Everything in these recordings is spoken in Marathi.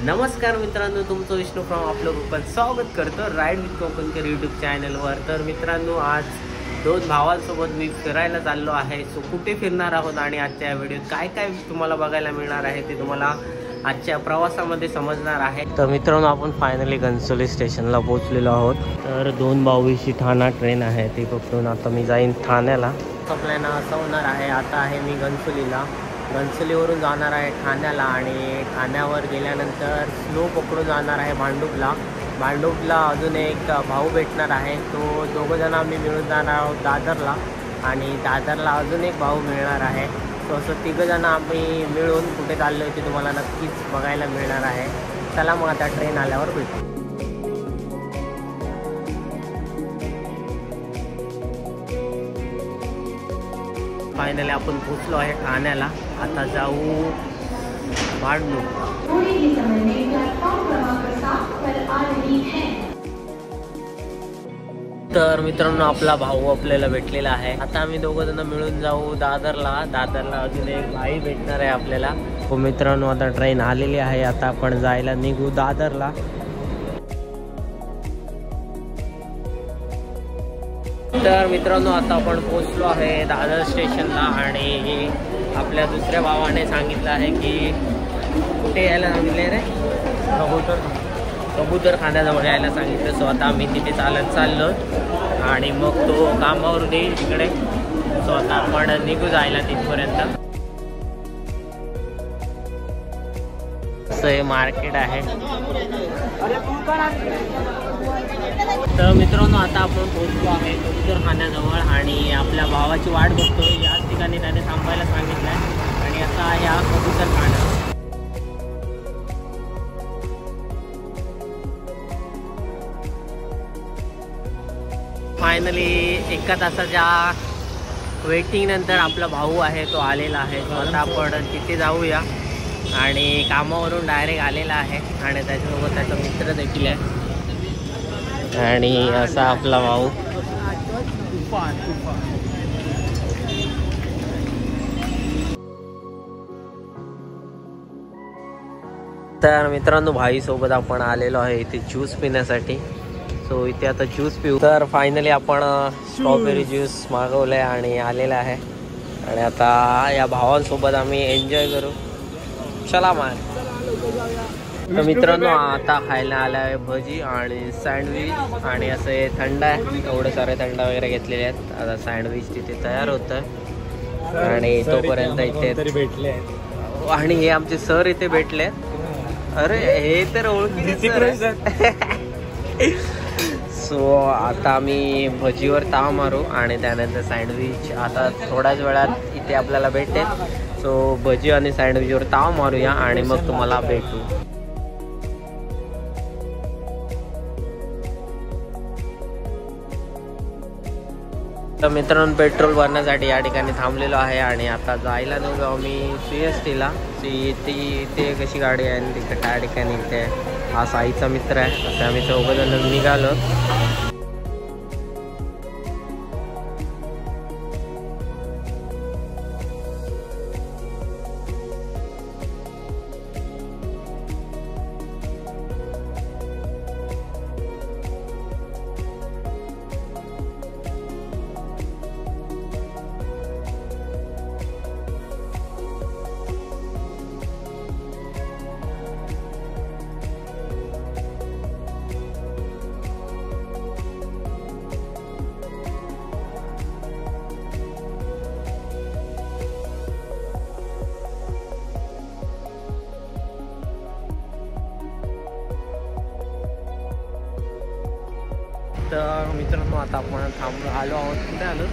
नमस्कार मित्रांनो, तुमचं विष्णू फ्रॉम आपलं कोकण स्वागत करतो राईड विथ कोकणकर यूट्यूब चॅनलवर। तर मित्रांनो, आज दोन भावांसोबत मी फिरायला चाललो आहे। सो कुठे फिरणार आहोत आणि आजच्या व्हिडिओत काय काय तुम्हाला बघायला मिळणार आहे ते तुम्हाला आजच्या प्रवासामध्ये समजणार आहे। तर मित्रांनो, आपण फायनली घनसोली स्टेशनला पोहोचलेलो आहोत। तर 2:22 ठाणा ट्रेन आहे, ती पकडून आता मी जाईन ठाण्याला। प्लॅन असं होणार आहे, आता आहे मी घनसोलीला, घनसोलीवरून जाणार आहे ठाण्याला आणि ठाण्यावर गेल्यानंतर स्लो पकडून जाणार आहे भांडूपला। भांडूपला अजून एक भाऊ भेटणार आहे, तो दोघंजण आम्ही मिळून जाणार आहोत दादरला आणि दादरला अजून एक भाऊ मिळणार आहे। तो असं तिघंजण आम्ही मिळून कुठे चाललो आहे ते तुम्हाला नक्कीच बघायला मिळणार आहे। चला मग आता ट्रेन आल्यावर भेटू। फायनली आपण पोचलो आहे ठाण्याला, आता जाऊ भांडूप। तर मित्रांनो, आपला भाऊ आपल्याला भेटलेला आहे। आता आम्ही दोघं जण मिळून जाऊ दादरला। दादरला अजून एक भाई भेटणार आहे आपल्याला। हो मित्रांनो, आता ट्रेन आलेली आहे, आता आपण जायला निघू दादरला। तर मित्रांनो, आता आपण पोहोचलो आहे दादर स्टेशनला आणि आपल्या दुसऱ्या भावाने सांगितलं आहे की कुठे यायला सांगितले रे, कबूतर खाण्याजवळ यायला सांगितलं। सो आता आम्ही तिथे चालत चाललो आणि मग तो कामावरून येईल तिकडे। सो आता आपण निघू जायला तिथपर्यंत। असं हे मार्केट आहे। तर मित्रांनो, आता आपण पोहोचलो आहे कबूतर खाण्याजवळ आणि आपल्या भावाची वाट बघतो। याच ठिकाणी त्याने थांबायला सांगितलं आहे आणि आता आहे हा कबूतर खाना। फायनली एका तासाच्या वेटिंग नंतर आपला भाऊ आहे तो आलेला आहे। तो आता आपण तिथे जाऊया आणि कामावरून डायरेक्ट आलेला आहे आणि त्याच्यासोबत त्याचा मित्र देखील आहे आणि असा आपला भाऊ। तर मित्रांनो, भाई सोबत आपण आलेलो आहे इथे ज्यूस पिण्यासाठी। सो इथे आता ज्यूस पिऊ। तर फायनली आपण स्ट्रॉबेरी ज्यूस मागवलंय आणि आलेला आहे आणि आता या भावांसोबत आम्ही एन्जॉय करू। चला मग। तर मित्रांनो, आता खायला आला आहे भजी आणि सँडविच आणि असे थंड आहे, एवढे सारे थंड वगैरे घेतलेले आहेत। आता सँडविच तिथे तयार होत आहे आणि तोपर्यंत इथे भेटले आणि हे आमचे सर इथे भेटले। अरे हे तर ओळखीचे। सो आता आम्ही भजीवर ताव मारू आणि त्यानंतर सँडविच आता थोड्याच वेळात इथे आपल्याला भेटेल। सो भजी आणि सँडविचवर ताव मारूया आणि मग तुम्हाला भेटू। तर मित्रांनो, पेट्रोल भरण्यासाठी या ठिकाणी थांबलेलो आहे आणि आता जायला निघू आम्ही CSTला। इथे कशी गाडी आहे आणि तिथे त्या ठिकाणी इथे हा साईचा मित्र आहे, असं आम्ही चौघजण निघालो। तर मित्रांनो, आता आपण आलो आहोत, कुठे आलो?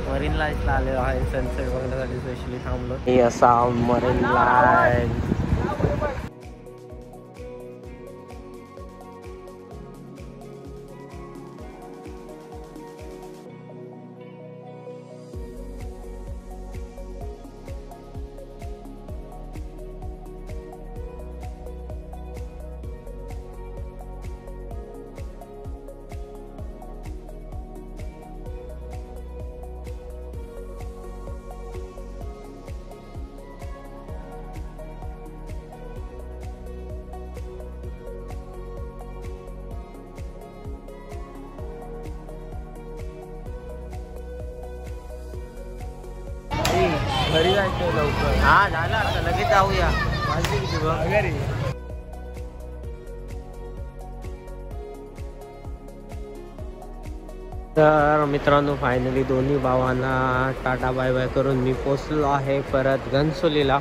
मरीन लाईन्सला आलेलो आहे, सनसेट बघण्यासाठी स्पेशली थांबलो। हे असा मरीन लाईन। घरी जायचं लवकर. हा झालं आता लगेच जाऊया. वाजले किती बघ घरी. तर मित्रांनो फायनली दोन्ही भावांना टाटा बाय बाय करून मी पोचलो आहे परत घनसोलीला.